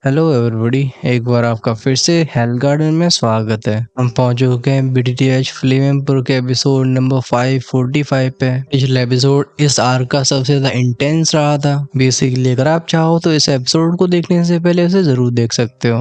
Hello everybody, एक बार आपका फिर से हेल गार्डन में स्वागत है। हम पहुंच चुके हैं बीटीटीएच फिल्म एम्पोर के एपिसोड नंबर 545 पे। पिछला एपिसोड इस आर्क का सबसे ज्यादा इंटेंस रहा था। बेसिकली अगर आप चाहो तो इस एपिसोड को देखने से पहले उसे जरूर देख सकते हो।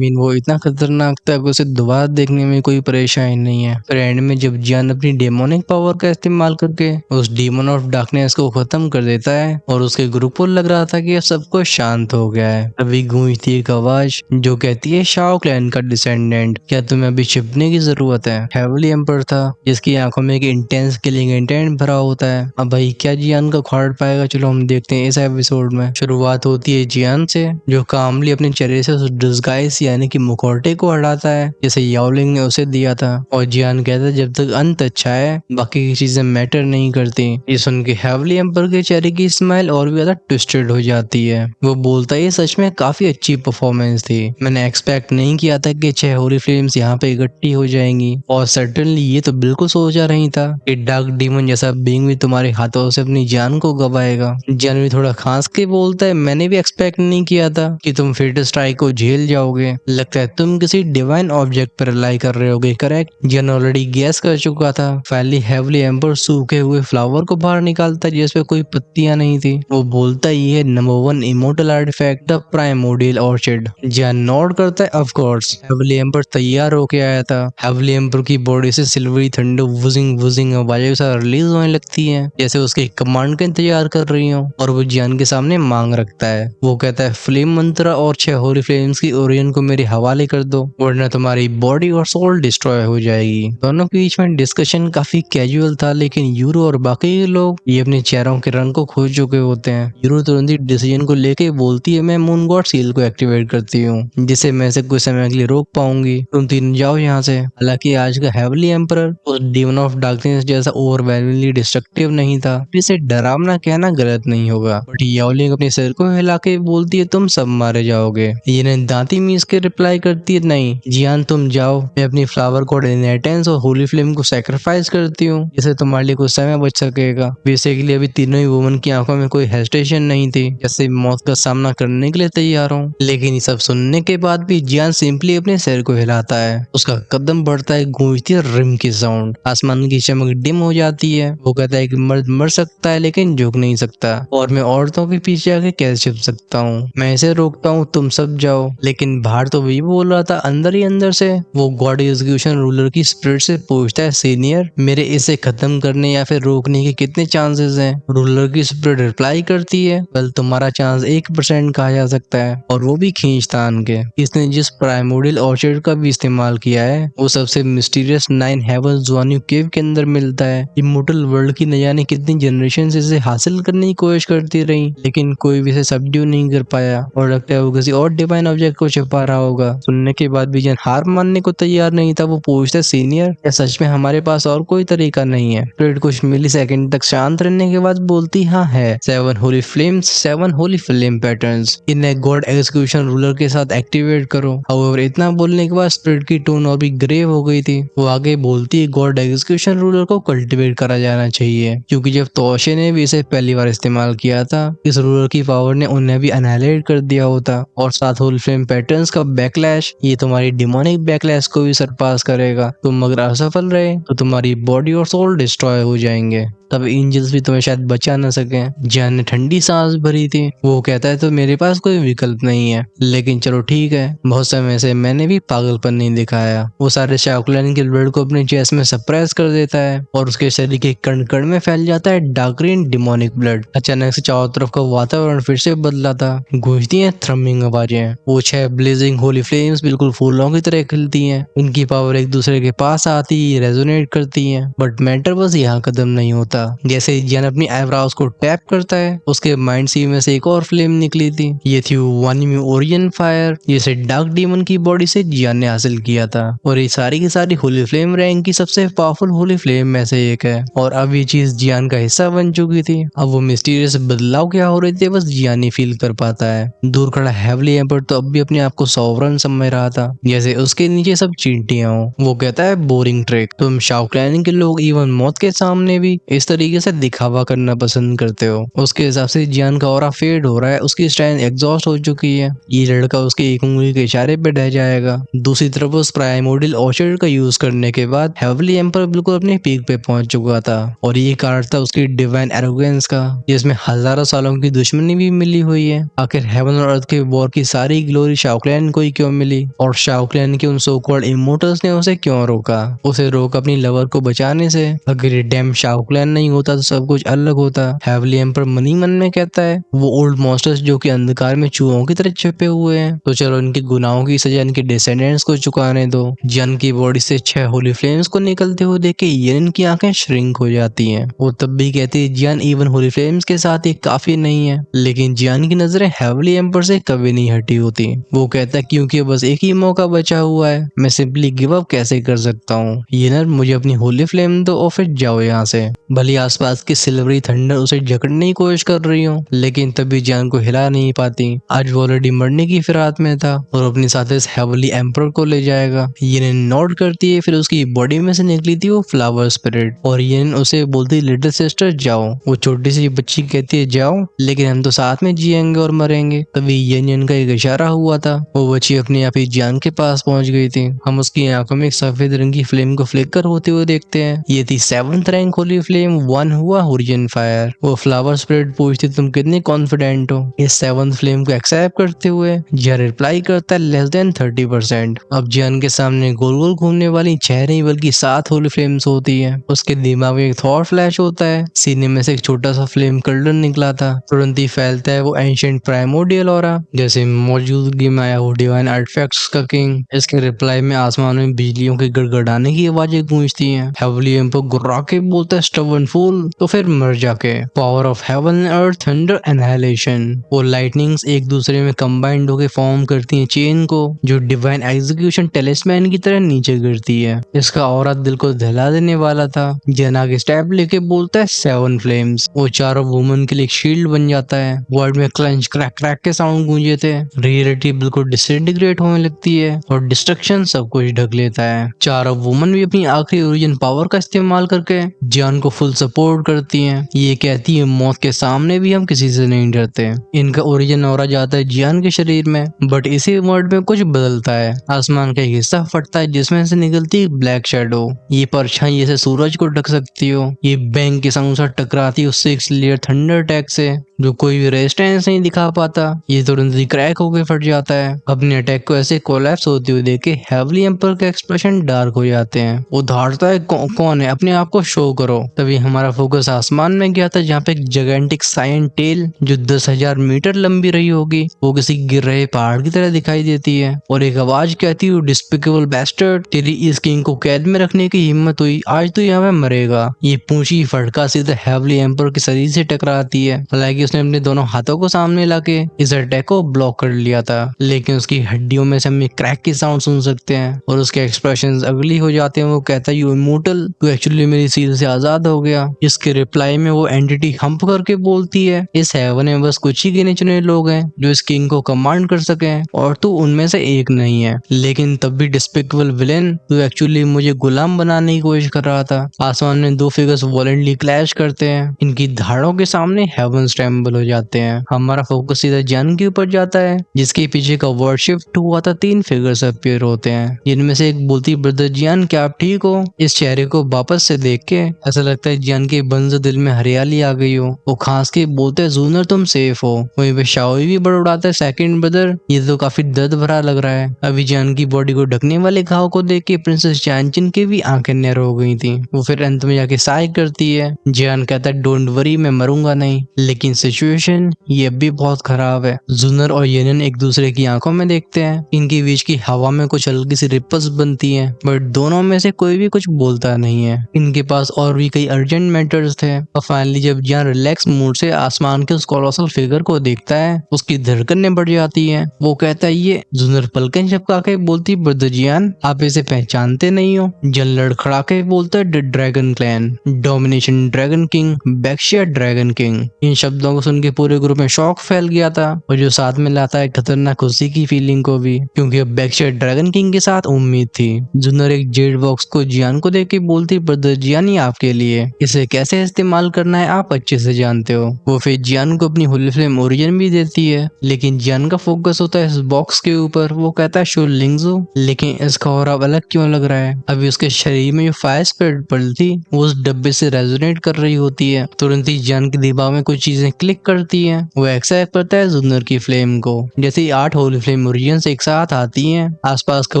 वो इतना खतरनाक था कि उसे दोबारा देखने में कोई परेशानी नहीं है। फिर एंड में जब जियान अपनी डेमोनिक पावर का इस्तेमाल करके उस डीमन ऑफ डार्कनेस को खत्म कर देता है और उसके ग्रुप को लग रहा था कि अब सब कुछ शांत हो गया है, तभी गूंजती एक आवाज जो कहती है, शाओ क्लैन का डिसेंडेंट, क्या तुम्हें अभी छिपने की जरूरत है? हेवली एम्पर था जिसकी आंखों में एक इंटेंस किलिंग इंटेंट भरा होता है। अब भाई क्या जियान का उखाड़ पाएगा? चलो हम देखते हैं इस एपिसोड में। शुरुआत होती है जियान से जो कामली अपने चेहरे से उस डिस्गाइज यानी कि मुखौटे को हटाता है जैसे याओलिंग ने उसे दिया था, और जियान कहता है जब तक अंत अच्छा है बाकी की चीजें मैटर नहीं करती। ये सुन के हेवली एम्पर के चेहरे की स्माइल और भी ज्यादा ट्विस्टेड हो जाती है। वो बोलता है ये सच में काफी अच्छी परफॉर्मेंस थी, मैंने एक्सपेक्ट नहीं किया था कि 6 होली फ्लेम्स यहाँ पे इकट्ठी हो जाएंगी, और सर्टेनली ये तो बिल्कुल सोचा नहीं था कि डार्क डीमन जैसा बीइंग भी तुम्हारे हाथों से अपनी जान को गवाएगा। जियान भी थोड़ा खांस के बोलता है, मैंने भी एक्सपेक्ट नहीं किया था कि तुम फेटल स्ट्राइक को झेल जाओगे, लगता है तुम किसी डिवाइन ऑब्जेक्ट पर रिलाई कर रहे होगे, करेक्ट? जियान ऑलरेडी गैस कर चुका था। फाइनली हेवली एम्पर सूखे हुए फ्लावर को बाहर निकालता है जिसपे कोई पत्तियां नहीं थी। वो बोलता है ये है number 1 immortal artifact the primordial orchid. Jian note करता है, ऑफ कोर्स। हेवली एम्पर तैयार होके आया था। हेवली एम्पर की बॉडी से सिल्वरी थंडर वुजिंग वुजिंग आवाजें के साथ रिलीज होने लगती हैं जैसे उसके कमांड का इंतजार कर रही हो, और वो जियान के सामने मांग रखता है। वो कहता है फ्लेम मंत्रा और 6 होली फ्लेम्स की ओरियन को मेरे हवाले कर दो वरना तुम्हारी बॉडी और सोल डिस्ट्रॉय हो जाएगी। दोनों के बीच में डिस्कशन काफी कैजुअल था, लेकिन यूरो और बाकी के लोग ये अपने चेहरों के रंग को खो चुके होते हैं। यूरो तुरंत ही डिसीजन को लेके बोलती है, मैं मून गॉड सील को एक्टिवेट करती हूँ जिसे मैं से कुछ समय के लिए रोक पाऊंगी, तुम तीन जाओ यहाँ से। हालांकि आज का हेवली एम्परर उस डीमन ऑफ डार्कनेस जैसा ओवरवेलमिंगली डिस्ट्रक्टिव नहीं था, इसे डरावना कहना गलत नहीं होगा। बट याओलिंग अपने सिर को हिला के बोलती है, तुम सब मारे जाओगे। ये दांती मीस के रिप्लाई करती है, नहीं जियान तुम जाओ, मैं अपनी फ्लावर गॉड इनहेरिटेंस और होली फ्लेम को सैक्रिफाइस करती हूँ जिससे तुम्हारे लिए कुछ समय बच सकेगा। बेसिकली अभी तीनों ही वुमन की आंखों में कोई हेजिटेशन नहीं थी, जैसे मौत का सामना करने के लिए तैयार हो। लेकिन ये सब सुनने के बाद भी जियान सिंपली अपने सिर को हिलाता है। उसका कदम बढ़ता है, गूंजती है रिम की साउंड, आसमान की चमक डिम हो जाती है। वो कहता है कि मर्द मर सकता है लेकिन झुक नहीं सकता, और मैं औरतों के पीछे आके कैसे छुप सकता हूँ? मैं इसे रोकता हूँ, तुम सब जाओ। लेकिन बाहर तो वही बोल रहा था, अंदर ही अंदर से वो गॉड एग्जीक्यूशन रूलर की स्पिरिट से पूछता है, सीनियर मेरे इसे खत्म करने या फिर रोकने के कितने चांसेस हैं? रूलर की स्पिरिट रिप्लाई करती है, वेल तुम्हारा चांस 1% कहा जा सकता है, और वो भी खींचतान के। इसने जिस प्राइमोर्डियल ऑर्चिड का भी इस्तेमाल किया है वो सबसे मिस्टीरियस 9 हेवंस ज़ुआनियू केव के अंदर मिलता है। इमोर्टल वर्ल्ड की न जाने कितनी जनरेशन इसे हासिल करने की कोशिश करती रही, लेकिन कोई भी इसे सबड्यू नहीं कर पाया, और लगता है वो किसी और डिवाइन ऑब्जेक्ट को छिपा रहा होगा। सुनने के बाद भी जन हार मानने को तैयार नहीं था। वो पूछता है, सीनियर क्या सच में हमारे पास और कोई तरीका नहीं है? स्पिरिट कुछ मिली सेकंड तक शांत रहने के बाद बोलती, हाँ है, 7 Holi flames, 7 Holi flame patterns, इन्हें गॉड एग्जीक्यूशन रूलर के साथ एक्टिवेट करो। हाउएवर इतना बोलने के बाद स्पिरिट की टोन और भी ग्रेव हो गई थी। वो आगे बोलती है, गॉड एग्जीक्यूशन रूलर को कल्टिवेट करा जाना चाहिए, क्योंकि जब तोशे ने भी इसे पहली बार इस्तेमाल किया था इस रूलर की पावर ने उन्हें भी अनहाइलाइट कर दिया होता, और 7 होली फ्लेम पैटर्न्स का बैकलैश ये तुम्हारी डिमोनिक बैकलैश को भी सरपास करेगा। तुम अगर असफल रहे तो तुम्हारी बॉडी और सोल डिस्ट्रॉय हो जाएंगे, तब एंजल्स भी तुम्हें शायद बचा न सके। जियान ने ठंडी सांस भरी थी। वो कहता है, तो मेरे पास कोई विकल्प नहीं है, लेकिन चलो ठीक है, बहुत समय से मैंने भी पागलपन नहीं दिखाया। वो सारे शाओक्लैन के ब्लड को अपने चेस्ट में सप्रेस कर देता है और उसके शरीर के कण कण में फैल जाता है डार्क ग्रीन डिमोनिक ब्लड। अचानक से चारों तरफ का वातावरण फिर से बदला था। गूंजती है थ्रमिंग आवाजें। वो 6 ब्लेजिंग होली फ्लेम्स बिल्कुल फूलों की तरह खिलती हैं। उनकी पावर एक दूसरे के पास आती रेजोनेट करती है, बट मैटर बस यहाँ कदम नहीं होता। जैसे जियान अपनी आईब्राउज को टैप करता है उसके माइंड सी में से एक और फ्लेम निकली थी। ये थी वानिमी ओरियन फायर, जिसे डार्क डीमन की बॉडी से जियान ने हासिल किया था, और ये सारी की सारी होली फ्लेम रैंक की सबसे पावरफुल होली फ्लेम में से एक है, और अब ये चीज जियान का हिस्सा बन चुकी थी। अब वो मिस्टीरियस बदलाव क्या हो रहे थे बस जियान ही फील कर पाता है। दूर खड़ा हेवली एम्पर तो अब भी अपने आप को सॉवरन समझ रहा था, जैसे उसके नीचे सब चींटियां हो। वो कहता है, बोरिंग ट्रिक, तुम शाओक्लैन के लोग इवन मौत के सामने भी इस तरीके से दिखावा करना पसंद करते हो। उसके हिसाब से जियान का ऑरा फेड हो रहा है, उसकी स्ट्रेंथ एग्जॉस्ट हो चुकी है, ये लड़का उसके एक उंगली के इशारे पे ढह जाएगा। दूसरी तरफ उस प्राइमोर्डियल ऑर्चर्ड का यूज करने के बाद हेवनली एम्पर बिल्कुल अपने पीक पे पहुंच चुका था और ये कारण था उसकी डिवाइन एरोगेंस का, जिसमें हजारों सालों की दुश्मनी भी मिली हुई है। आखिर हेवन और अर्थ के वॉर की सारी ग्लोरी शाओ क्लैन को ही क्यों मिली और शाओ क्लैन के उन सो कॉल्ड इमोर्टल्स ने उसे क्यों रोका? उसे रोका अपनी लवर को बचाने से। अगर ये डैम शाओ क्लैन नहीं होता तो सब कुछ अलग होता। हेवनली एम्पर मनी मन में कहता है वो ओल्ड मॉन्स्टर्स जो कि अंधकार में चूहों की तरह छिपे हुए हैं, तो चलो इनके गुनाहों की सजा इनके डिसेंडेंट्स को चुकाने दो। जियान की बॉडी से 6 होली फ्लेम्स को निकलते हुए देख के येन की आंखें श्रिंक हो जाती हैं। वो तब भी कहती है जियान इवन होली फ्लेम्स के साथ ये काफी नहीं है, लेकिन जियान की नजरें हेवनली एम्पर से कभी नहीं हटी होती। वो कहता है क्योंकि बस एक ही मौका बचा हुआ है, मैं सिंपली गिव अप कैसे कर सकता हूँ? येनर मुझे अपनी होली फ्लेम दो और फिर जाओ यहाँ से। भले आसपास की सिल्वरी थंडर उसे जकड़ने की कोशिश कर रही हो, लेकिन तभी जियान को हिला नहीं पाती। आज वो ऑलरेडी मरने की फिराक में था और अपने साथ इस हेवनली एम्पर को ले जाएगा। येन नोट करती है, फिर उसकी बॉडी में से निकली थी वो फ्लावर स्पिरिट और येन उसे बोलती लिटिल सिस्टर जाओ। वो छोटी सी बच्ची कहती है जाओ, लेकिन हम तो साथ में जिएंगे और मरेंगे। तभी येन का एक इशारा हुआ था, वो बच्ची अपने आप ही जियान के पास पहुंच गई थी। हम उसकी आंखों में एक सफेद रंग की फ्लेम को फ्लिकर होते हुए देखते हैं। ये थी 7th रैंक होली फ्लेम, 1 हुआ होरिजन फायर। वो फ्लावर स्पिरिट पूछती तुम कितने कॉन्फिडेंट हो इस 7th फ्लेम को एक्सेप्ट करते हुए? जियान रिप्लाई करता है लेस देन 30%। अब जियान के सामने गोल गोल घूमने वाली 6 नहीं बल्कि 7 होली फ्लेम्स होती है। उसके दिमाग में एक थॉट फ्लैश होता है, सीने में से एक छोटा सा फ्लेम कल्डन निकला था। तुरंत ही फैलता है वो एंशिएंट प्राइमोर्डियल ऑरा, जैसे मौजूदगी में आया हो डिवाइन आर्टिफैक्ट्स का किंग। इसके रिप्लाई में आसमान में बिजलियों के गड़गड़ाने की आवाजें गूंजती हैं। हेवनली एम्पर गुर्रा के बोलता है स्टबर्न फूल, तो फिर मर जाके। Power of heaven and earth thunder annihilation. वो लाइटनिंग्स एक दूसरे में कंबाइंड होकर फॉर्म करती हैं चेन को, जो डिवाइन एग्जीक्यूशन टेलिस्मैन की तरह नीचे गिरती है। इसका ऑरा दिल को दहला देने वाला था। जना के स्टेप लेके बोलता है 7 फ्लेम्स। वो चारों वुमन के लिए शील्ड बन जाता है। वर्ल्ड में क्लंच क्रैक क्रैक के साउंड गूंजे थे। रियलिटी बिल्कुल डिसइंटीग्रेट होने लगती है और डिस्ट्रक्शन सब कुछ ढक लेता है। चारों वुमन भी अपनी आखिरी ओरिजिन पावर का इस्तेमाल करके जियान को फुल सपोर्ट करती हैं। ये कहती है मौत के सामने भी हम किसी से नहीं डरते। इनका ओरिजिन ऑरा जाता है जियान के शरीर में, बट इसी वर्ड में कुछ बदलता है। आसमान का एक हिस्सा फटता है जिसमें से निकलती है ब्लैक शैडो। ये परछाई जैसे सूरज को ढक सकती हो। ये बैंग के साथ टकराती है उस 6 लेयर थंडर अटैक से, जो कोई भी रेजिस्टेंस नहीं दिखा पाता। ये तुरंत ही क्रैक होकर फट जाता है। अपने अटैक को ऐसे कोलैप्स होते हुए देख के हेवनली एम्पर का एक्सप्रेशन डार्क हो जाते हैं। वो धाड़ता है कौन है, अपने आप को शो करो। तभी हमारा फोकस आसमान में गया था, जहाँ पे एक जायंटिक साइंट टेल जो 10,000 मीटर लंबी रही होगी, वो किसी गिर रहे पहाड़ की तरह दिखाई देती है और एक आवाज कहती है डिस्पिकेबल बैस्टर्ड, तेरी इस किंग को कैद में रखने की हिम्मत हुई, आज तो यहाँ पे मरेगा। ये पूंछी फटका सीधे हेवनली एम्पर के शरीर से टकराती है। हालांकि उसने अपने दोनों हाथों को सामने लाके इस अटैक को ब्लॉक कर लिया था, लेकिन उसकी हड्डियों में से हम क्रैक की साउंड सुन सकते हैं और उसके एक्सप्रेशंस अगली हो जाते हैं। वो कहता है यू इमोर्टल, तू एक्चुअली मेरी सील से आजाद हो गया। इसके रिप्लाई में वो एंटिटी हम्प करके बोलती है इस हेवन में बस कुछ ही गिने चुने लोग हैं जो इस किंग को कमांड कर सके और तू उनमें से एक नहीं है। लेकिन तब भी डिस्पिकेबल विलेन, तू एक्चुअली मुझे गुलाम बनाने की कोशिश कर रहा था। आसमान में 2 फिगर्स वॉलेंटली क्लैश करते हैं। इनकी धाड़ों के सामने हेवन ट्रेम्बल हो जाते हैं। हमारा फोकस सीधा जियान के ऊपर जाता है, जिसके पीछे का वर्ड शिफ्ट हुआ था। 3 फिगर्स अपीयर होते हैं। इनमें से एक बोलती ब्रदर जियान क्या आप ठीक हो? इस चेहरे को वापस से देख के ऐसा लगता है जियान के बंद दिल में हरियाली आ गई हो। वो खांस के बोलते हैं जूनर तुम सेफ हो। वहीं पे शाओई भी बड़ उड़ाता है सेकंड ब्रदर, ये तो काफी दर्द भरा लग रहा है। अभी जियान की बॉडी को ढकने वाले घाव को देख के प्रिंसेस जानचिन की भी आंखें नैरो हो गई थी। वो फिर अंत में जाके साय करती है। जियान कहता है डोंट वरी, मैं मरूंगा नहीं, लेकिन सिचुएशन ये भी बहुत खराब है। जूनर और येनन एक दूसरे की आंखों में देखते हैं। इनके बीच की हवा में कुछ हल्की सी रिपल्स बनती हैं, बट दोनों में से कोई भी कुछ बोलता नहीं है। इनके पास और भी कई अर्जेंट मैटर्स थे। और फाइनली जब जियान रिलैक्स मूड से आसमान के उस कोलोसल फिगर को देखता है, उसकी धड़कनें बढ़ जाती हैं। वो कहता है ये। जूनर पलकें झपका के बोलती ब्रदर जियान आप इसे पहचानते नहीं हो? जन लड़खड़ा के बोलता है the dragon clan, domination dragon king, बैक्शिया ड्रैगन किंग। इन शब्दों को सुन के पूरे ग्रुप में शॉक फैल गया था और जो साथ में लाता है खतरनाक खुशी की फीलिंग को भी, क्योंकि अब बैक्स्टर ड्रैगन किंग के साथ उम्मीद थी। जूनर एक जेड बॉक्स को जियान को देके बोलती, ब्रदर जियान ये आपके लिए, इसे कैसे इस्तेमाल करना है आप अच्छे से जानते हो। वो फिर जियान को अपनी होली फ्लेम ओरिजिन भी देती है, लेकिन जियान का फोकस होता है इस बॉक्स के ऊपर। वो कहता है शो लिंगजो, लेकिन इसका और अब अलग क्यों लग रहा है। अभी उसके शरीर में जो फायर स्पिरिट पड़ती वो उस डब्बे से रेजोनेट कर रही होती है। तुरंत ही जियान के दिमाग में कुछ चीजें क्लिक करती हैं। वो एक्सेप्ट करता है जूनर की फ्लेम को। जैसे ही 8 होली फ्लेम ओरिजिन्स एक साथ आती हैं, आसपास का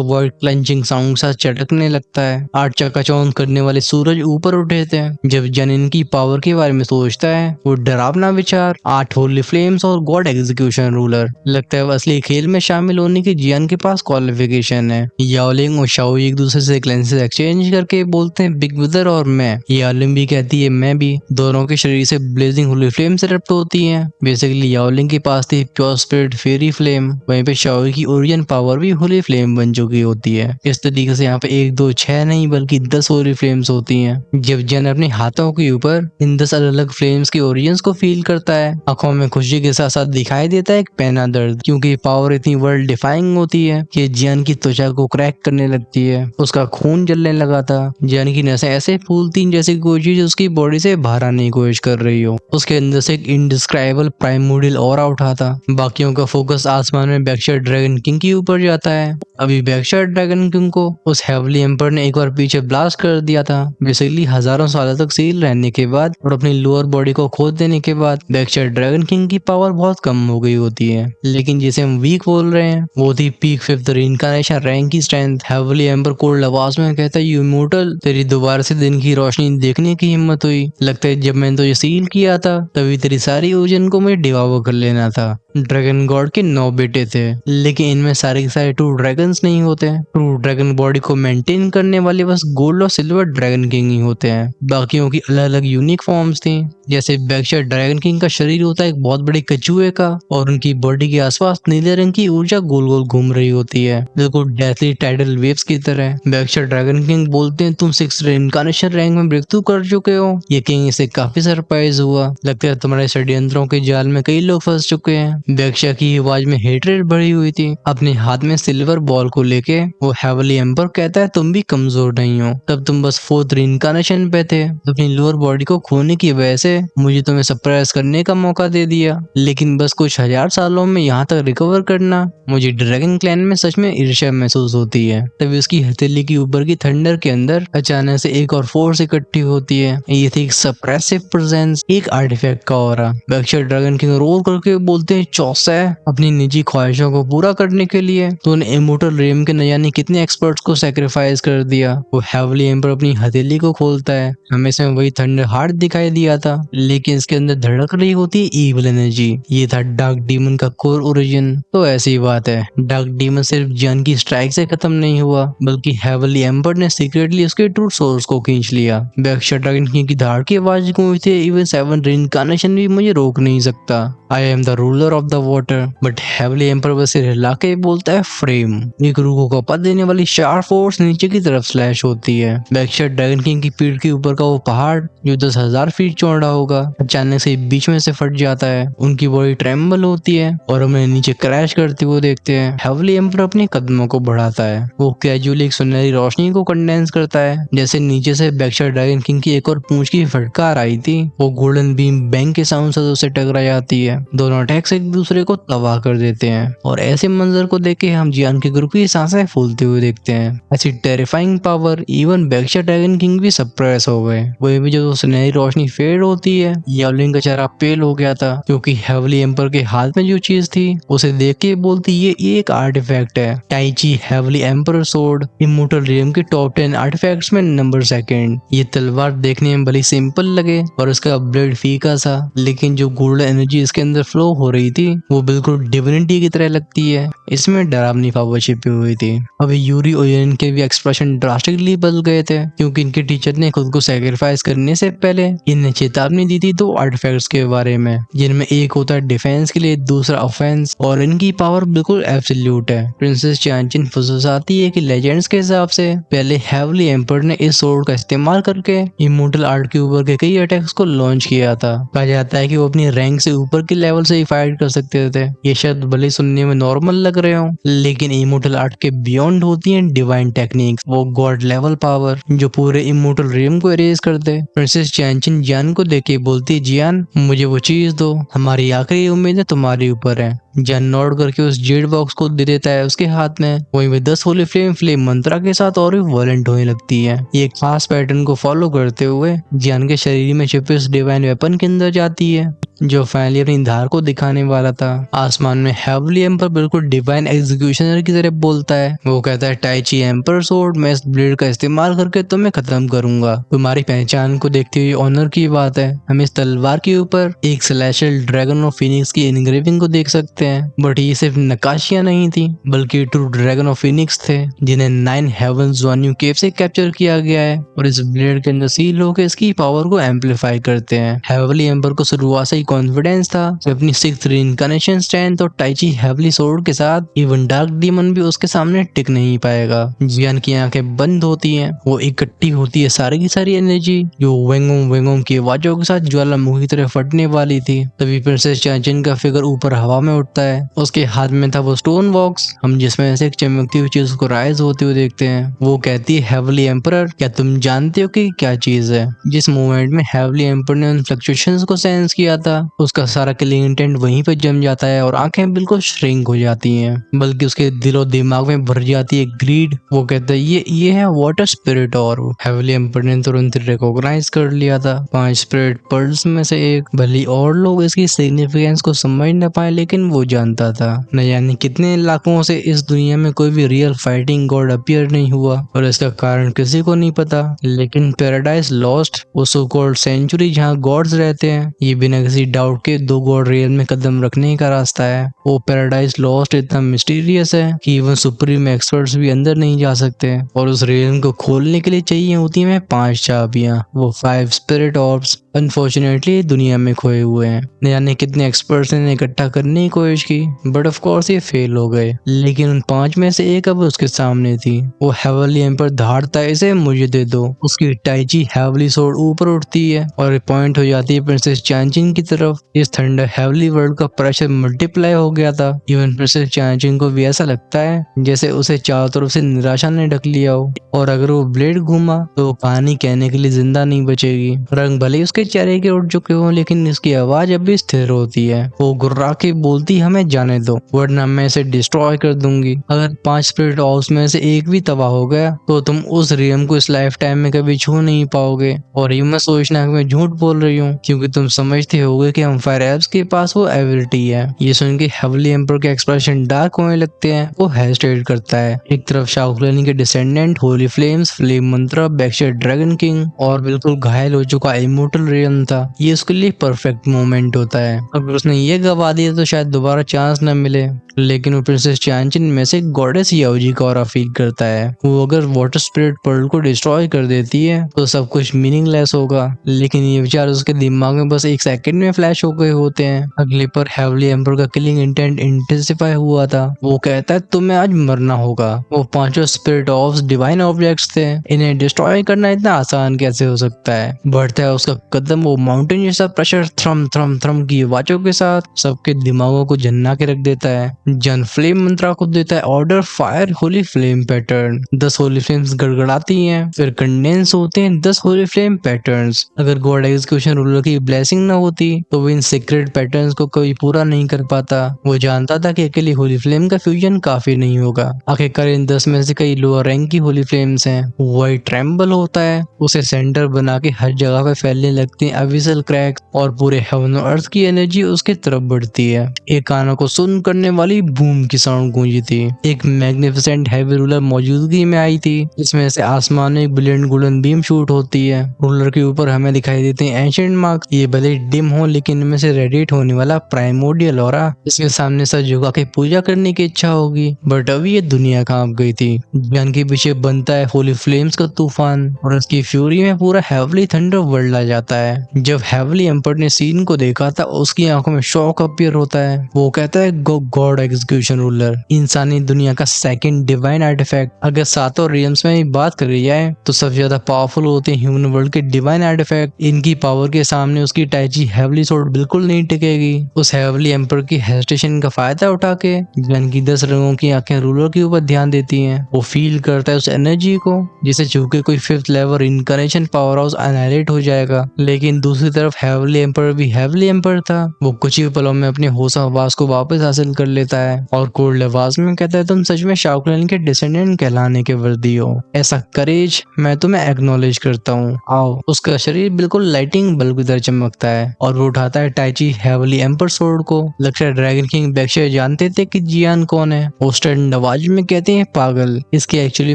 वर्ल्ड क्लंचिंग साउंड सा चटकने लगता है। 8 चकाचौंध करने वाले सूरज ऊपर उठे थे। जब जन इनकी पावर के बारे में सोचता है, वो डरावना विचार 8 होली फ्लेम्स और गॉड एग्जीक्यूशन रूलर, लगता है वो असली खेल में शामिल होने की जियान के पास क्वालिफिकेशन है। याओलिंग और शाओई एक दूसरे से ग्लेंसेस एक्सचेंज करके बोलते हैं बिग ब्रदर और मैं। याओलिंग भी कहती है मैं भी। दोनों के शरीर से ब्लेजिंग होली फ्लेम इरप्ट होती हैं। बेसिकली याओलिंग के पास थी प्योर स्पिरिट फेरी फ्लेम, वहीं पे शाओई की ओरिजिन पावर भी होली फ्लेम बन चुकी होती है। इस तरीके से यहाँ पे 1 2 6 नहीं बल्कि 10 होली फ्लेम्स होती हैं। जब जन अपने हाथों के ऊपर इन 10 अलग अलग फ्लेम्स के ओरिजिन्स को फील करता है, आंखों में खुशी के साथ साथ दिखाई देता है एक पैना दर्द, क्योंकि पावर इतनी वर्ल्ड डिफाइंग होती है कि जियान की त्वचा को क्रैक करने लगती है। उसका खून जलने लगा था। जियान की नसें ऐसे फूलती जैसे कोई चीज उसकी बॉडी से बाहर आने की कोशिश कर रही हो। उसके अंदर से एक इंडिस्क्राइबल प्राइमोडियल ऑरा उठा था। बाकियों का फोकस आसमान में बैक्स्टर ड्रैगन किंग के ऊपर जाता है। अभी बैक्स्टर ड्रैगन किंग को उस हेवली एम्पर ने एक बार पीछे ब्लास्ट कर दिया था। बेसिकली हजारों सालों तक सील रहने के बाद और अपनी लोअर बॉडी को खो देने के बाद बैक्स्टर ड्रैगन किंग की पावर बहुत कम हो गई होती है। लेकिन जिसे हम वीक बोल रहे हैं वो थी पीक 5th रीइंकार्नेशन रैंक की स्ट्रेंथ। हेवली एम्पर कोल्ड आवाज में कहता है यू इमोर्टल, तेरी दोबारा से दिन की रोशनी देखने की हिम्मत हुई। लगता है जब मैंने तुझे सील किया था तभी तेरी सारी ओजन को मुझे डिवावर कर लेना था। ड्रैगन गॉड के 9 बेटे थे, लेकिन इनमें सारे के सारे ट्रू ड्रैगन्स नहीं होते। ट्रू ड्रैगन बॉडी को मेंटेन करने वाले बस गोल्ड और सिल्वर ड्रैगन किंग ही होते हैं। बाकियों की अलग अलग यूनिक फॉर्म्स थी। जैसे बैक्स्टर ड्रैगन किंग का शरीर होता है एक बहुत बड़े कछुए का और उनकी बॉडी के आसपास नीले रंग की ऊर्जा गोल गोल घूम रही होती है, बिल्कुल डेथली टाइडल वेव्स की तरह। बैक्स्टर ड्रैगन किंग बोलते हैं तुम 6th रीइंकार्नेशन रैंक में ब्रेक थ्रू कर चुके हो। ये किंग इसे काफी सरप्राइज हुआ। लगता है तुम्हारे षड्यंत्रों के जाल में कई लोग फंस चुके हैं। बैक्स्टर की आवाज में हेट्रेड भरी हुई थी। अपने हाथ में सिल्वर बॉल को लेके वो हेवली एम्पर कहता है तुम भी कमजोर नहीं हो। तब तुम बस 4th रीइंकार्नेशन पे थे। अपनी लोअर बॉडी को खोने की वजह से मुझे तुम्हें सरप्राइज करने का मौका दे दिया, लेकिन बस कुछ हजार सालों में यहाँ तक रिकवर करना, मुझे ड्रैगन क्लैन में सच में ईर्ष्या महसूस होती है। तभी उसकी हथेली की ऊपर की थंडर के अंदर अचानक से एक और फोर्स इकट्ठी होती है। ये थी एक सप्रेसिव प्रेजेंस, एक आर्टिफैक्ट का aura. Baxter dragon king roll करके बोलते हैं चौसा है, अपनी निजी ख्वाहिशों को पूरा करने के लिए तूने इमोर्टल रेम के न जाने कितने एक्सपर्ट्स को सैक्रिफाइस कर दिया। वो हेवली एम्पर अपनी हथेली को खोलता है। हमें से वही थंडर हार्ट दिखाई दिया था, लेकिन इसके अंदर धड़क रही होती ईविल एनर्जी। ये था डार्क डीमन का कोर ओरिजिन। तो ऐसी बात है, डार्क डीमन सिर्फ जन की स्ट्राइक से खत्म नहीं हुआ, बल्कि हेवली एम्पर ने सीक्रेटली उसके ट्रू सोर्स को खींच लिया। बैक्स्टर ड्रैगन किंग की धाड़ की आवाज गूंजी थी, इवन 7 रीइंकार्नेशन भी मुझे रोक नहीं सकता। I am the ruler of the water. But heavenly emperor बस हिला के बोलता है फ्रेम। एक रूह को कपा देने वाली शार्प फोर्स नीचे की तरफ स्लैश होती है। बैक्स्टर ड्रैगन किंग की पीठ के ऊपर का वो पहाड़ जो 10,000 फीट चौड़ा होगा अचानक से बीच में से फट जाता है। उनकी बॉडी ट्रेम्बल होती है और हमें नीचे क्रैश करते हुए देखते हैं। हेवली एम्पर अपने कदमों को बढ़ाता है। वो कैजुअली एक सुनहरी रोशनी को कंडेंस करता है। जैसे नीचे से बैक्स्टर ड्रैगन किंग की एक और पूंछ की फटकार आई थी, वो गोल्डन बीम बैंक के साउंड से उससे टकरा जाती है। दोनों अटैक्स एक दूसरे को तबाह कर देते हैं और ऐसे मंजर को देख के हम जियान के ग्रुप की सांसें फूलते हुए देखते हैं। ऐसी terrifying power, even Baxter dragon king भी सरप्राइज हो गए। वही भी जब सुनहरी रोशनी फेड होती है, याओलिंग का चेहरा पेल हो गया था, क्योंकि हेवली एम्पर के हाथ में जो चीज थी उसे देख के बोलती ये एक आर्टिफैक्ट है, Taichi heavenly emperor sword, immortal realm के टॉप 10 आर्टिफैक्ट्स में नंबर 2। ये तलवार देखने में भली सिंपल लगे और इसका ब्लेड फीका सा, लेकिन जो गोल्डन एनर्जी इसके अंदर फ्लो हो रही थी थी वो बिल्कुल डिविनिटी की तरह लगती है। इसमें डरावनी पावर छिपी हुई थी। अभी यूरी और यूरेन के भी एक्सप्रेशन ड्रास्टिकली बदल गए थे, क्योंकि इनके टीचर ने खुद को सैक्रिफाइस करने से पहले इन्हें चेतावनी दी थी 2 आर्टिफैक्ट्स के बारे में, जिनमें एक होता है डिफेंस के लिए, दूसरा ऑफेंस, और इनकी पावर बिल्कुल एब्सोल्यूट है। प्रिंसेस चांचिन फुसफुसाती है कि लेजेंड्स के हिसाब से पहले हेवली एम्पर ने इस सोर्ड का इस्तेमाल करके इमोर्टल आर्ट के ऊपर के कई अटैक्स को लॉन्च किया था। कहा जाता है कि वो अपनी रैंक से ऊपर के लेवल से ही फाइट कर सकते थे। ये शब्द भले सुनने में नॉर्मल लग रहे हो, लेकिन इमोर्टल आर्ट के बियॉन्ड होती है डिवाइन टेक्निक्स, वो गॉड लेवल पावर जो पूरे इमोर्टल रियम को इरेज कर दे। प्रिंसेस चांचिन जियान को देख के बोलती, जियान मुझे वो चीज दो, हमारी आखिरी उम्मीद है तुम्हारे ऊपर है। जियान नोट करके उस जेड बॉक्स को दे देता है उसके हाथ में। वहीं में 10 होली फ्लेम मंत्रा के साथ और भी वॉलेंट होने लगती है। ये एक खास पैटर्न को फॉलो करते हुए जियान के शरीर में छिपे उस डिवाइन वेपन के अंदर जाती है, जो फाइनली अपनी धार को दिखाने वाला था। आसमान में हेवली एम्पर बिल्कुल डिवाइन एग्जीक्यूशनर की तरह बोलता है। वो कहता है, टाइची एम्पर सोर्ड, मैं इस ब्लेड का इस्तेमाल करके तुम्हें खत्म करूंगा। तुम्हारी पहचान को देखते हुए ऑनर की बात है। हम इस तलवार के ऊपर एक सेलेस्टियल ड्रैगन ऑफ फिनिक्स की इनग्रेविंग को देख सकते हैं, बट ये सिर्फ नक्काशियां नहीं थी, बल्कि ट्रू ड्रैगन ऑफ फिनिक्स थे, जिन्हें 9 हेवंस ज़ोनियो केव से कैप्चर किया गया है, और इस ब्लेड के अंदर सील होकर इसकी पावर को एम्पलीफाई करते हैं। हेवली एम्पर को शुरुआत से ही कॉन्फिडेंस था कि अपनी 6th रीइंकार्नेशन स्ट्रेंथ और टाइची हेवली सोर्ड के साथ इवन डार्क डीमन भी उसके सामने टिक नहीं पाएगा। जियान की आंखें बंद होती हैं, वो इकट्ठी होती है सारी की सारी एनर्जी जो वेंगोम की आवाजों के साथ ज्वालामुखी की तरह फटने वाली थी। तभी प्रिंसेस चांचिन का फिगर ऊपर हवा में उठता है। उसके हाथ में था वो स्टोन बॉक्स, हम जिसमें से एक चमकती हुई चीज को राइज होते हुए देखते हैं। वो कहती है, हेवली एम्परर, क्या तुम जानते हो कि क्या चीज है? जिस मोमेंट में हेवली एम्पर ने उन फ्लक्चुएशंस को सेंस किया था, उसका सारा किलिंग इंटेंट वहीं पे जम जाता है और आंखें बिल्कुल श्रिंक हो जाती हैं, बल्कि उसके दिलो दिमाग में भर जाती है ग्रीड। वो कहता है, ये है वाटर स्पिरिट। और हेवली एम्पर ने तुरंत रिकॉग्नाइज कर लिया था 5 स्पिरिट पर्ल्स में से एक। भले और लोग इसकी सिग्निफिकेंस को समझ न पाए, लेकिन वो जानता था। न जाने कितने लाखों से इस दुनिया में कोई भी रियल फाइटिंग गॉड अपीयर नहीं हुआ, और इसका कारण किसी को नहीं पता। लेकिन पैराडाइज लॉस्ट, वो सो कॉल्ड सेंचुरी जहाँ गॉड्स रहते हैं, ये बिना किसी डाउट के 2 गॉड रियल में कदम रखने का रास्ता है। वो पैराडाइज लॉस्ट इतना मिस्टीरियस है कि इवन सुप्रीम एक्सपर्ट्स भी अंदर नहीं जा सकते, और उस रियल को खोलने के लिए चाहिए होती है 5 चाबियां, वो 5 स्पिरिट ऑर्ब्स। अनफॉर्चुनेटली दुनिया में खोए हुए हैं। न जाने कितने एक्सपर्ट्स ने इकट्ठा करने की कोशिश की, बट ऑफ कोर्स ये फेल हो गए। लेकिन उन 5 में से एक अब उसके सामने थी। वो हेवली एम्पर धारता है, इसे मुझे दे दो। उसकी टाइची हेवली सोर्ड ऊपर उठती है और पॉइंट हो जाती है प्रिंसेस चांचिन की तरफ। इस थंडर हेवली वर्ल्ड का प्रेशर मल्टीप्लाई हो गया था। इवन प्रिंसेस चांचिन को भी ऐसा लगता है जैसे उसे चारों तरफ से निराशा ने ढक लिया हो, और अगर वो ब्लेड घूमा तो वो कहानी कहने के लिए जिंदा नहीं बचेगी। रंग भले ही उसके चेहरे के उठ चुके हो, लेकिन इसकी आवाज अब भी स्थिर होती है। वो गुर्रा के बोलती, हमें जाने दो, वरना मैं इसे डिस्ट्रॉय कर दूंगी। अगर 5 स्पिरिट ऑर्ब्स में से एक भी तबाह हो गया तो तुम उस रियम को इस लाइफ टाइम में कभी छू नहीं पाओगे। और ये मत सोचना कि मैं झूठ बोल रही हूँ, क्योंकि तुम समझते होगे कि हम फायर एब्स के पास वो एबिलिटी है। ये सुन के हेवली एम्पर के एक्सप्रेशन डार्क होने लगते हैं। वो हेजिटेट करता है। एक तरफ शाओकुलिन के डिसेंडेंट होली फ्लेम्स, फ्लेम मंत्रा, बैक्स्टर ड्रैगन किंग, और बिल्कुल घायल हो चुका इमोर्टल रियम था। ये उसके लिए परफेक्ट मोमेंट होता है। अगर उसने ये गवा दिया तो शायद दोबारा चांस न मिले। लेकिन वो प्रिंसेस चांचिन में से गॉडेस याओजी का ऑरा फील करता है। वो अगर वाटर स्पिरिट पर्ल को डिस्ट्रॉय कर देती है तो सब कुछ मीनिंगलेस होगा, लेकिन ये विचार उसके दिमाग में बस 1 सेकंड में फ्लैश हो गए होते हैं। अगले पर हेवली एम्पर का किलिंग इंटेंट इंटेंसिफाई हुआ था। वो कहता है, तुम्हें आज मरना होगा। वो 5 स्पिरिट ऑफ डिवाइन ऑब्जेक्ट्स थे, इन्हें डिस्ट्रॉय करना इतना आसान कैसे हो सकता है। बढ़ता है उसका कदम, वो माउंटेन जैसा प्रेशर थ्रम थ्रम थ्रम की आवाजों के साथ सबके दिमागों को झन्ना के रख देता है। जन फ्लेम मंत्रा को देता है order, fire holy flame pattern. 10 holy flames गड़गड़ाती हैं, फिर कंडेंस होते हैं 10 होली फ्लेम पैटर्न्स। अगर गॉड एग्जीक्यूशन रूलर की ब्लेसिंग ना होती तो वो इन सीक्रेट पैटर्न्स को कभी पूरा नहीं कर पाता। वो जानता था कि अकेली होली फ्लेम का फ्यूजन काफी नहीं होगा। आखिरकार इन 10 में से कई लोअर रैंक की होली फ्लेम्स हैं। वाइट ट्रेम्बल होता है, उसे सेंटर बना के हर जगह पे फैलने लगता लगती हैं अविसल क्रैक और पूरे हेवन और अर्थ की एनर्जी उसके तरफ बढ़ती है। एक कानों को सुन करने वाली बूम की साउंड गूंजी थी। एक मैग्निफिसेंट हैवी रूलर मौजूदगी में आई थी, जिसमें से आसमान में एक ब्रिलियंट गोल्डन बीम शूट होती है। रूलर के ऊपर हमें दिखाई देते हैं एंशिएंट मार्क। ये भले डिम हो लेकिन इनमें से रेडिएट होने वाला प्राइमोर्डियल ऑरा, इसके सामने सर झुका के पूजा करने की इच्छा होगी। बट अभी ये दुनिया कांप गई थी। ज्ञान के पीछे बनता है होली फ्लेम्स का तूफान और उसकी फ्यूरी में पूरा हेवली थंडर वर्ल्ड आ जाता है। जब हेवली एम्पर ने सीन को देखा था उसकी आंखों में शॉक अपीयर होता है। वो कहता है गॉड एग्जीक्यूशन रूलर, इंसानी दुनिया का सेकंड डिवाइन आर्टिफैक्ट। अगर सातों रियम्स में बात करी जाए तो सबसे ज्यादा पावरफुल होते हैं ह्यूमन वर्ल्ड के डिवाइन आर्टिफैक्ट। इनकी पावर के सामने उसकी टाइची हेवली सोर्ड बिल्कुल नहीं टिकेगी। उस हेवली एम्पर की हेजिटेशन का फायदा उठा के ज्ञान की 10 रंगों की आंखें रूलर के ऊपर ध्यान देती हैं। वो फील करता है उस एनर्जी को जिसे छू के कोई fifth level incarnation power house annihilate हो जाएगा। लेकिन दूसरी तरफ हेवली एम्पर भी हेवली एम्पर था। वो कुछ ही पलों में अपने होश हवास को वापस हासिल कर लेता है और कोल्ड आवाज में कहता है, तुम सच में शाओलिन के डिसेंडेंट कहलाने के वर्दी हो। ऐसा करेज मैं तुम्हें एक्नॉलेज करता हूँ, आओ। उसका शरीर बिल्कुल लाइटिंग बल्ब की तरह चमकता है और वो उठाता है टाइची हेवली एम्पर सोर्ड को। लगता है ड्रैगन किंग बैक्शर जानते थे कि जियान कौन है। वो स्टैंड आवाज में कहते हैं, पागल, इसके एक्चुअली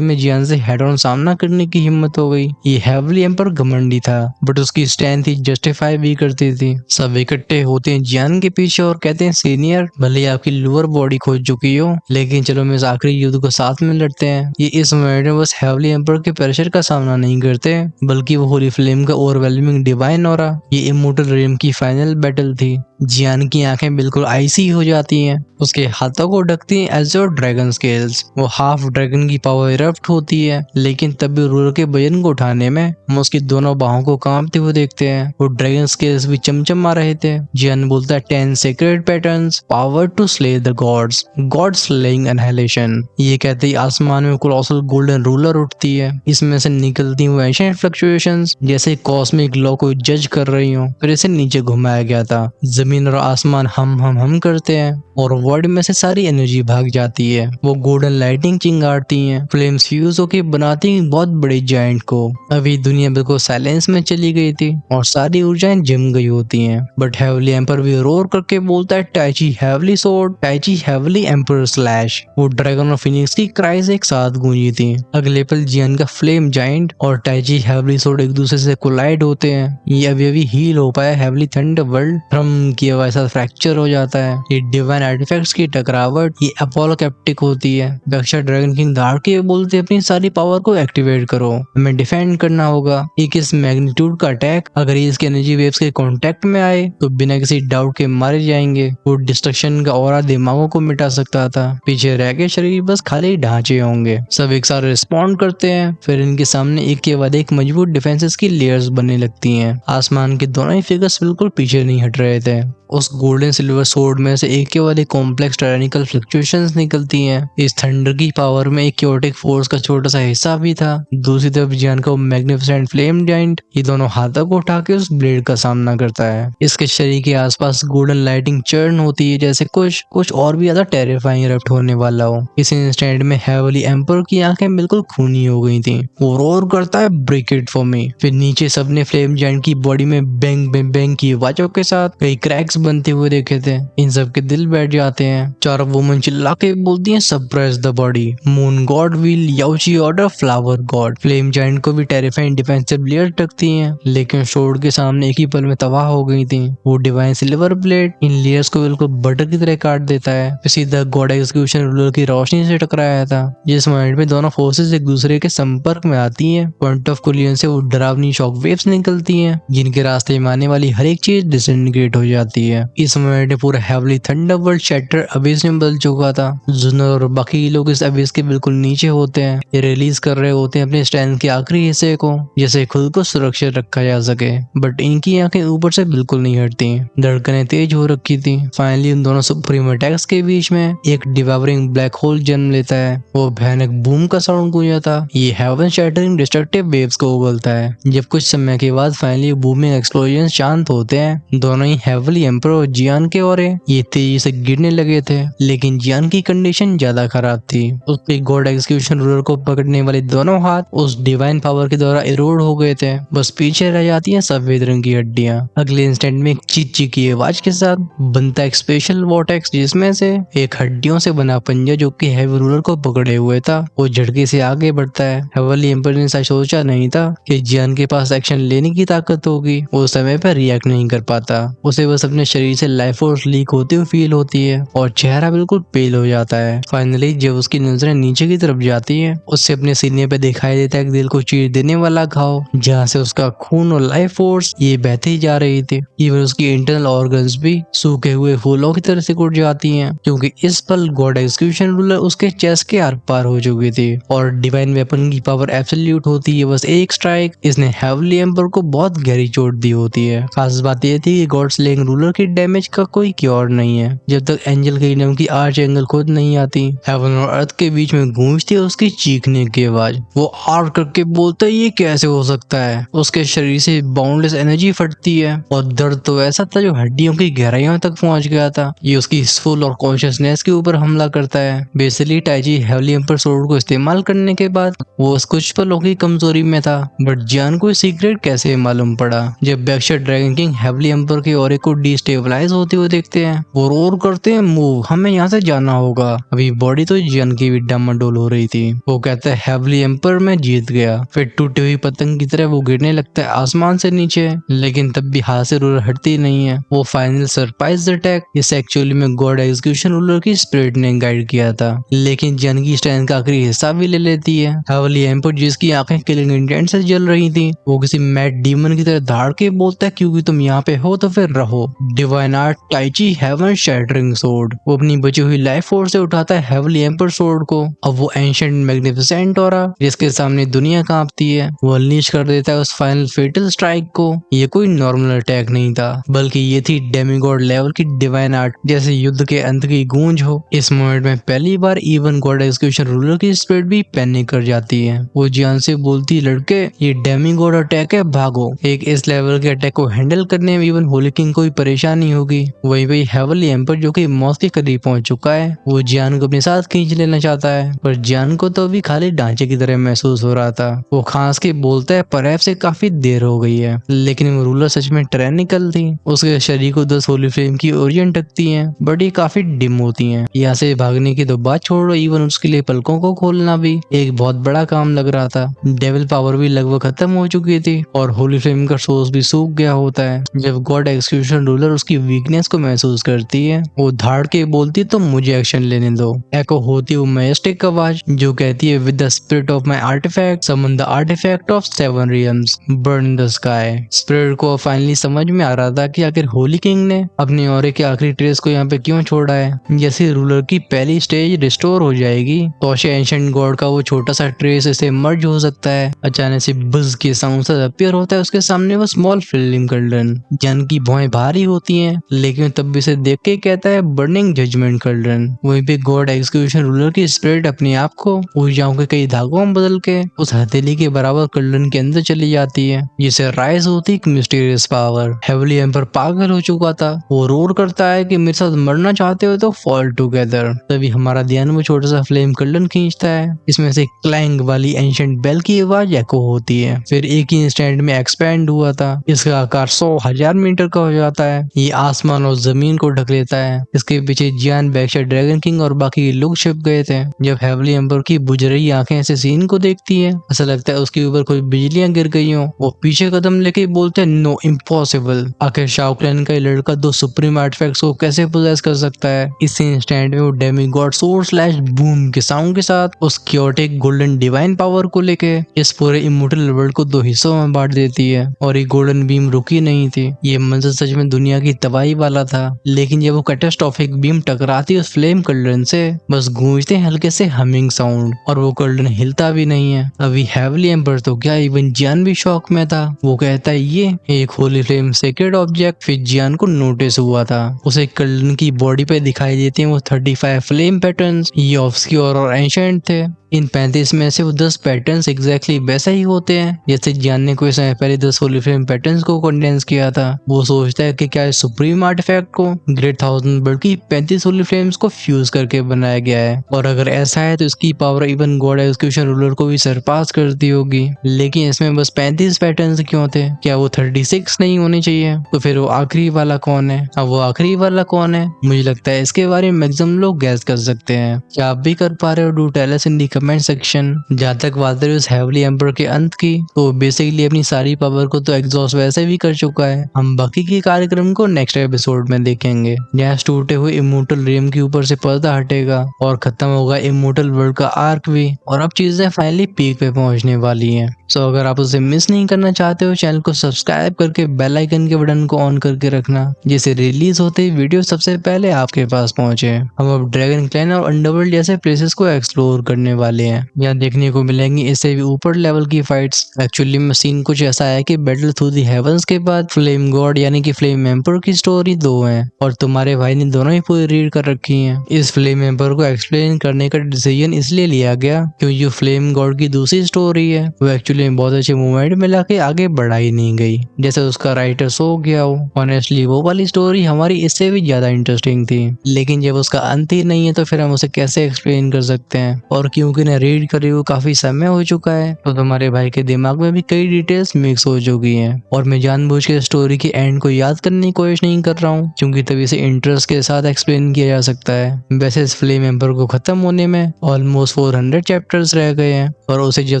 में जियान से हेड ऑन सामना करने की हिम्मत हो गई। ये हेवली एम्पर घमंडी था बट उसकी स्टैंड थी जस्टिफाई भी करती थी। सब इकट्ठे होते हैं जियान के पीछे और कहते हैं, सीनियर, भले आपकी लोअर बॉडी खो चुकी हो लेकिन चलो मैं इस आखिरी युद्ध को साथ में लड़ते हैं। ये इस मोमेंट में बस हेवली एम्पर के प्रेशर का सामना नहीं करते बल्कि वो होली फ्लेम का ओवरवेलमिंग डिवाइन ऑरा। ये इमोर्टल रिम की फाइनल बैटल थी। जियान की आंखें बिल्कुल आइसी हो जाती हैं। उसके हाथों को ढकती हैं एज़ोर ड्रैगन स्केल्स। वो हाफ ड्रैगन की पावर इरप्ट होती है लेकिन तब भी रूलर के वजन को उठाने में हम उसकी दोनों बाहों को कांपते हुए देखते हैं। वो ड्रैगन स्केल्स भी चमचमा रहे थे। जियान बोलता है, 10 secret patterns, power to slay the gods, god slaying annihilation. ये कहते ही आसमान में कोलोसल गोल्डन रूलर उठती है। इसमें से निकलती हुई एंशिएंट फ्लक्चुएशंस जैसे कॉस्मिक लॉ को जज कर रही हो। फिर इसे नीचे घुमाया गया था। जमीन और आसमान हम करते हैं और वर्ल्ड में से सारी एनर्जी भाग जाती है। वो गोल्डन लाइटिंग चिंगारती हैं, फ्लेम्स फ्यूज होके बनाती हैं बहुत बड़े जायंट को। अभी दुनिया बिल्कुल साइलेंस में चली गई थी और सारी ऊर्जाएं जम गई होती हैं। बट हेवली एम्पर भी रोर करके बोलता है, Taichi heavenly sword, Taichi heavenly emperor slash. वो ड्रैगन और फिनिक्स की क्राइज एक साथ गूंजी थी। अगले पल जियान का फ्लेम जायंट और टाइची हेवली सोर्ड एक दूसरे से कोलाइड होते हैं। ये अभी हील हो पाया हेवली थंडर वर्ल्ड थ्रम की आवाज साथ फ्रैक्चर हो जाता है। ये डिवाइन आर्टिफैक्ट्स की टकरावट ये अपोलोकैप्टिक होती है। बैक्शर ड्रैगन किंग धाड़ के बोलते अपनी सारी पावर को एक्टिवेट करो, हमें डिफेंड करना होगा। एक इस मैग्नीट्यूड का अटैक अगर ये इसके एनर्जी वेव्स के कांटेक्ट में आए तो बिना किसी डाउट के मारे जाएंगे। वो डिस्ट्रक्शन का ऑरा दिमागों को मिटा सकता था, पीछे रह के शरीर बस खाली ढांचे होंगे। सब एक साथ रिस्पॉन्ड करते हैं। फिर इनके सामने एक के बाद एक मजबूत डिफेंसेस की लेयर्स बनने लगती हैं। आसमान के दोनों ही फिगर्स बिल्कुल पीछे नहीं हट रहे थे। उस गोल्डन सिल्वर सोर्ड में से एक के बाद एक कॉम्प्लेक्स टायरेनिकल फ्लक्चुएशंस निकलती हैं। इस थंडर की पावर में एक क्योटिक फोर्स का छोटा सा हिस्सा भी था। दूसरी तरफ जियान का मैग्निफिसेंट फ्लेम जायंट ये दोनों हाथों को उठा के उस ब्लेड का सामना करता है। इसके शरीर के आसपास गोल्डन लाइटिंग चर्न होती है जैसे कुछ और भी ज्यादा टेरिफाइंग इरप्ट होने वाला हो। इस इंस्टेंट में हेवली एम्पर की आंखें बिल्कुल खूनी हो गई थी। वो रोर करता है, ब्रेक इट फॉर मी। फिर नीचे सबने फ्लेम जायंट की बॉडी में बैंग बैंग बैंग की आवाजों के साथ कई क्रैक्स बनते हुए देखे थे। इन सब के दिल बैठ जाते हैं। चारों वुमन चिल्ला के बोलती हैं, suppress the body, moon god wheel, Yaochi order, flower god. Flame giant को भी टेरिफाइंग डिफेंसिव लेयर टकती हैं लेकिन शोर्ड के सामने एक ही पल में तबाह हो गई थी। वो डिवाइन सिल्वर ब्लेड इन लेयर्स को बिल्कुल बटर की तरह काट देता है। फिर सीधा गॉड एग्जीक्यूशन रूलर की रोशनी से टकराया था। जिस मोमेंट में दोनों फोर्सेस एक दूसरे के संपर्क में आती हैं, पॉइंट ऑफ कोलिजन से वो डरावनी शॉक वेव्स निकलती हैं जिनके रास्ते में आने वाली हर एक चीज डिसइंटीग्रेट हो जाती है। इस मोमेंट में पूरा heavily thunder world shatter Abish में बदल चुका था। जुनर और बाकी लोग इस अबिस के बिल्कुल नीचे होते हैं। ये रिलीज कर रहे होते हैं अपने स्ट्रेंथ के आखिरी हिस्से को जैसे खुद को सुरक्षित रखा जा सके। बट इनकी आंखें ऊपर से बिल्कुल नहीं हटती। धड़कनें तेज हो रखी थी। फाइनली उन दोनों सुप्रीम अटैक्स के बीच में एक डिवावरिंग ब्लैक होल जन्म लेता है। वो भयानक बूम का साउंड गूंजा था। ये हेवन शैटरिंग डिस्ट्रक्टिव वेव्स को उगलता है। जब कुछ समय के बाद फाइनली बूमिंग एक्सप्लोजन शांत होते हैं, दोनों ही हेवली एम्पर और जियान के ओरे ये तेजी से गिरने लगे थे, लेकिन जियान की कंडीशन ज्यादा खराब थी। उसके गॉड एग्जीक्यूशन रूलर को पकड़ने वाले दोनों हाथ उस डिवाइन पावर के द्वारा इरोड हो गए थे। बस पीछे रह जाती हैं सफेद रंग की हड्डियां। अगले इंस्टेंट में एक चीख चीख की आवाज के साथ बनता एक स्पेशल वॉर्टेक्स, जिसमें से एक हड्डियों से बना पंजा जो कि हेवी रूलर को पकड़े हुए था वो झटके से आगे बढ़ता है। हेवनली एम्पर ने सोचा नहीं था कि जियान के पास एक्शन लेने की ताकत होगी। वो समय पर रिएक्ट नहीं कर पाता। उसे बस अपने शरीर से लाइफ फोर्स लीक होती हुई फील होती है और चेहरा बिल्कुल पेल हो जाता है। फाइनली जब उसकी नजरें नीचे की तरफ जाती है, उससे अपने सीने पे दिखाई देता है एक दिल को चीर देने वाला घाव, जहाँ से उसका खून और लाइफ फोर्स ये बहती जा रही थी। इवन उसकी इंटरनल ऑर्गन्स भी सूखे हुए फूलों की तरह सिकुड़ जाती हैं, क्योंकि इस पल गॉड एग्जीक्यूशन रूलर उसके चेस्ट के आर पार हो चुकी थी और डिवाइन वेपन की पावर एब्सोल्यूट होती है। बस एक स्ट्राइक इसने हेवनली एम्पर को बहुत गहरी चोट दी होती है। खास बात यह थी कि गॉड स्लेइंग रूलर की डैमेज का कोई क्योर नहीं है जब तक एंजल किंगडम की आर्च एंगल खुद नहीं आती। हेवन और अर्थ के बीच में गूंजती है उसकी चीखने की आवाज। वो आर करके बोलता है, ये कैसे हो सकता है। उसके शरीर से बाउंडलेस एनर्जी फटती है और दर्द तो ऐसा था जो हड्डियों की गहराइयों तक पहुंच गया था। ये उसकी सोल और कॉन्शियसनेस के ऊपर हमला करता है। Basically tai chi heavenly emperor sword को इस्तेमाल करने के बाद वो कुछ पलों की कमजोरी में था, बट जियान को सीक्रेट कैसे मालूम पड़ा। जब बैक्शर ड्रैगन किंग हेवनली एम्पर के ऑरे को डिस्टेबलाइज होते हुए देखते हैं, वो रोर करते हैं, मूव, हमें यहाँ से जाना होगा। अभी बॉडी तो जियान की भी डामाडोल हो रही थी। वो कहता है हेवनली एम्पर मैं जीत गया। फिर टूटी हुई पतंग की तरह वो गिरने लगता है आसमान से नीचे, लेकिन तब भी हाथ से रूलर हटती नहीं है। वो फाइनल सरप्राइज अटैक इस एक्चुअली में गॉड एग्जीक्यूशन रूलर की स्पिरिट ने गाइड किया था, लेकिन जियान की स्ट्रेंथ का आखिरी हिस्सा भी ले लेती है। हेवनली एम्पर जिसकी आंखें किलिंग इंटेंट से जल रही थी, वो किसी मैड डीमन की तरह धाड़ के बोलता है, क्योंकि तुम यहाँ पे हो तो फिर रहो। Divine art Taichi heaven shattering sword. वो अपनी बची हुई लाइफ फोर्स से उठाता है हेवनली एम्पर सोर्ड को। अब वो एंशिएंट मैग्निफिसेंट ऑरा जिसके सामने दुनिया कांपती है, वो अनलीश कर देता है उस फाइनल फेटल स्ट्राइक को। ये कोई नॉर्मल अटैक नहीं था, बल्कि ये थी डेमीगॉड लेवल की डिवाइन आर्ट, जैसे युद्ध के अंत की गूंज हो। इस मोमेंट में पहली बार इवन गॉड एग्जीक्यूशन रूलर की स्पिरिट भी पैनिक कर जाती है। वो जियान से बोलती, लड़के ये डेमीगॉड अटैक है, भागो। एक इस लेवल के अटैक को हैंडल करने में इवन होली किंग को भी परेशानी होगी। वही वही हेवनली एम्पर जो कि मौत के करीब पहुंच चुका है, वो जियान को अपने साथ खींच लेना चाहता है, पर जियान को तो अभी खाली ढांचे की तरह महसूस हो रहा था। वो खांस के बोलता है, परहैप्स से काफी देर हो गई है। लेकिन वो रूलर सच में टायरेनिकल थी। उसके शरीर को 10 होली फ्लेम की ओरियन टकती है, बट ये काफी डिम होती है। यहाँ से भागने की तो बात छोड़ो, इवन उसके लिए पलकों को खोलना भी एक बहुत बड़ा काम लग रहा था। डेविल पावर भी लगभग खत्म हो चुकी थी और होली फ्लेम का सोर्स भी सूख गया होता है। जब गॉड एग्जीक्यूशन रूलर उसकी वीकनेस को महसूस करती है, वो धाड़ के बोलती, तो मुझे एक्शन लेने दो। एको होती है वो मैजेस्टिक आवाज जो कहती है, with the spirit of my artifact summon the artifact of 7 realms, burn the sky. Spirit को फाइनली समझ में आ रहा था कि आखिर होली किंग ने अपने ऑरे के आखिरी ट्रेस को यहाँ पे क्यों छोड़ा है। जैसे रूलर की पहली स्टेज रिस्टोर हो जाएगी, तो एंशिएंट गॉड का वो छोटा सा ट्रेस इसे मर्ज हो सकता है। अचानक से बज के साउंड से अपीयर होता है उसके सामने वो स्मॉल फ्लिलिंग कल्डरन। जन की भौएं भारी होती हैं, लेकिन तब भी इसे देख के कहता है, बर्निंग जजमेंट कल्डरन। वहीं पे गॉड एग्जीक्यूशन रूलर की स्पिरिट अपने आप को ऊर्जाओं के कई धागों में बदल के उस हथेली के बराबर कल्डरन के अंदर चली जाती है, जिसे राइज होती एक मिस्टीरियस पावर। हेवनली एम्पर पागल हो चुका था। वो रोर करता है कि मेरे साथ मरना चाहते हो तो फॉल टुगेदर। तभी हमारा ध्यान वो छोटा सा फ्लेम कल्डरन खींचता है। इसमें से क्लैंग वाली एंशिएंट बेल की आवाज एको होती है। फिर एक ही इंस्टेंट में एक्सपैंड हुआ था। इसका आकार 100,000 मीटर का हो जाता है। ये आसमान और जमीन को ढक लेता है। इसके पीछे जियान, बैक्शर ड्रैगन किंग और बाकी लोग छिप गए थे। जब हेवनली एम्पर की बुझ रही आंखें ऐसे सीन को देखती है, ऐसा लगता है उसके ऊपर कोई बिजलियां गिर गई हो। वो पीछे कदम लेके बोलते हैं, नो, इम्पॉसिबल। आखिर शाओ क्लैन का लड़का 2 सुप्रीम आर्टिफैक्ट्स को कैसे पोजेस कर सकता है। इसी इंस्टेंट में वो डेमीगॉड सोर्ड स्लैश बूम के साउंड के साथ उस क्योटिक गोल्डन डिवाइन पावर को लेके इस पूरे इमोर्टल वर्ल्ड को 2 हिस्सों में बांट देती है। और ये गोल्डन बीम रुकी नहीं थी। ये मंजर सच में दुनिया की तबाही वाला था, लेकिन जब वो कैटास्ट्रोफिक बीम टकराती उस फ्लेम कल्डरन से, बस गूंजते हल्के से हमिंग साउंड और वो कल्डरन हिलता भी नहीं है। अभी हेवनली एम्पर तो क्या, इवन जियान भी शॉक में था। वो कहता है, ये एक होली फ्लेम सेक्रेड ऑब्जेक्ट। फिर जियान को नोटिस हुआ था उसे कल्डरन की बॉडी पे दिखाई देती है वो 35 फ्लेम पैटर्न्स। ये ऑब्सक्योर और एंशिएंट थे। इन 35 में से वो 10 पैटर्न्स एग्जैक्टली वैसे ही होते हैं जैसे जियान ने कुछ समय पहले 10 होली फ्लेम पैटर्न्स को कंडेंस किया था। वो सोचता है कि क्या इस सुप्रीम आर्टिफैक्ट को ग्रेट 1000 बर्ड की 35 होली फ्लेम्स को फ्यूज करके बनाया गया है, और अगर ऐसा है तो इसकी power even God execution ruler को भी सरपास करती होगी। लेकिन इसमें बस 35 पैटर्न्स क्यों थे? क्या वो 36 नहीं होने चाहिए? तो फिर वो आखिरी वाला कौन है? अब वो आखिरी वाला कौन है? मुझे लगता है इसके बारे में मैक्सिमम लोग गैस कर सकते हैं। क्या आप भी कर पा रहे हो? Do tell us in the comment section. जहाँ तक बात है उस हेवली एम्पर के अंत की, तो बेसिकली अपनी सारी पावर को तो एग्जॉस्ट वैसे भी कर चुका है। हम बाकी के कार्यक्रम को नेक्स्ट एपिसोड में देखेंगे। गैस टूटे हुए इमोर्टल रेम के ऊपर से पर्दा हटेगा और खत्म होगा इमोर्टल वर्ल्ड का आर्क भी, और अब चीजें फाइनली पीक पे पहुंचने वाली हैं। सो अगर आप उसे मिस नहीं करना चाहते हो, चैनल को सब्सक्राइब करके बेल आइकन के बटन को ऑन करके रखना, जिससे रिलीज होते ही वीडियो सबसे पहले आपके पास पहुंचे। हम अब ड्रैगन क्लैन और अंडरवर्ल्ड जैसे प्लेसेस को एक्सप्लोर करने वाले हैं। यहाँ देखने को मिलेंगी इससे भी ऊपर लेवल की फाइट्स। एक्चुअली में सीन कुछ ऐसा है कि बैटल थ्रू दी हेवंस के बाद फ्लेम गॉड यानी कि फ्लेम एम्पर की स्टोरी 2 है, और तुम्हारे भाई ने दोनों ही पूरी रीड कर रखी है। इस फ्लेम एम्पर को एक्सप्लेन करने का डिसीजन इसलिए लिया गया क्योंकि जो फ्लेम गॉड की दूसरी स्टोरी है वो एक्चुअली बहुत अच्छे मूवमेंट में लाके आगे बढ़ाई नहीं गई, जैसे उसका राइटर सो गया हो। ऑनेस्टली वो वाली स्टोरी हमारी इससे भी ज्यादा इंटरेस्टिंग थी, लेकिन जब उसका अंत ही नहीं है तो फिर हम उसे कैसे एक्सप्लेन कर सकते हैं? और क्योंकि ना रीड करे हुए काफी समय हो चुका है, तो तुम्हारे भाई के दिमाग में भी कई डिटेल्स मिक्स हो चुकी हैं, और मैं जानबूझ के स्टोरी के एंड को याद करने की कोशिश नहीं कर रहा हूँ क्योंकि तभी इसे इंटरेस्ट के साथ एक्सप्लेन किया जा सकता है। वैसे इस फ्लेम एम्पर को खत्म होने में ऑलमोस्ट 400 चैप्टर्स रह गए हैं, और उसे जब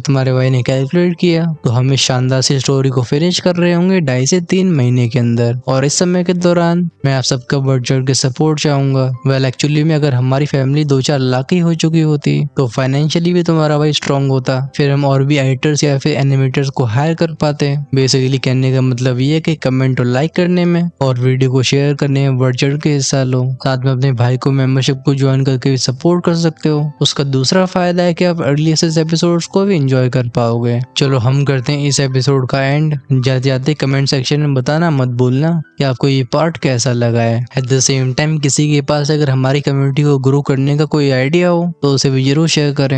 तुम्हारे भाई ने कैलकुलेट किया तो हम इस शानदार सी स्टोरी को फिनिश कर रहे होंगे 2.5 से 3 महीने के अंदर। और इस समय के दौरान मैं आप सबका बढ़ चढ़ के सपोर्ट चाहूंगा। वेल एक्चुअली में अगर हमारी फैमिली 2-4 लाख की हो चुकी होती तो फाइनेंशियली भी तुम्हारा भाई स्ट्रांग होता, फिर हम और भी एडिटर्स या फिर एनिमेटर्स को हायर कर पाते। बेसिकली कहने का मतलब ये है कि कमेंट और लाइक करने में और वीडियो को शेयर करने में बढ़ चढ़ के हिस्सा लो। साथ में अपने भाई को मेंबरशिप को ज्वाइन करके भी सपोर्ट कर सकते हो। उसका दूसरा फायदा है कि आप अर्ली एक्सेस एपिसोड्स को भी एंजॉय कर पाओगे। चलो हम करते हैं इस एपिसोड का एंड। जाते जाते कमेंट सेक्शन में बताना मत भूलना कि आपको ये पार्ट कैसा लगा है। एट द सेम टाइम किसी के पास अगर हमारी कम्युनिटी को ग्रो करने का कोई आइडिया हो तो उसे भी जरूर शेयर करें।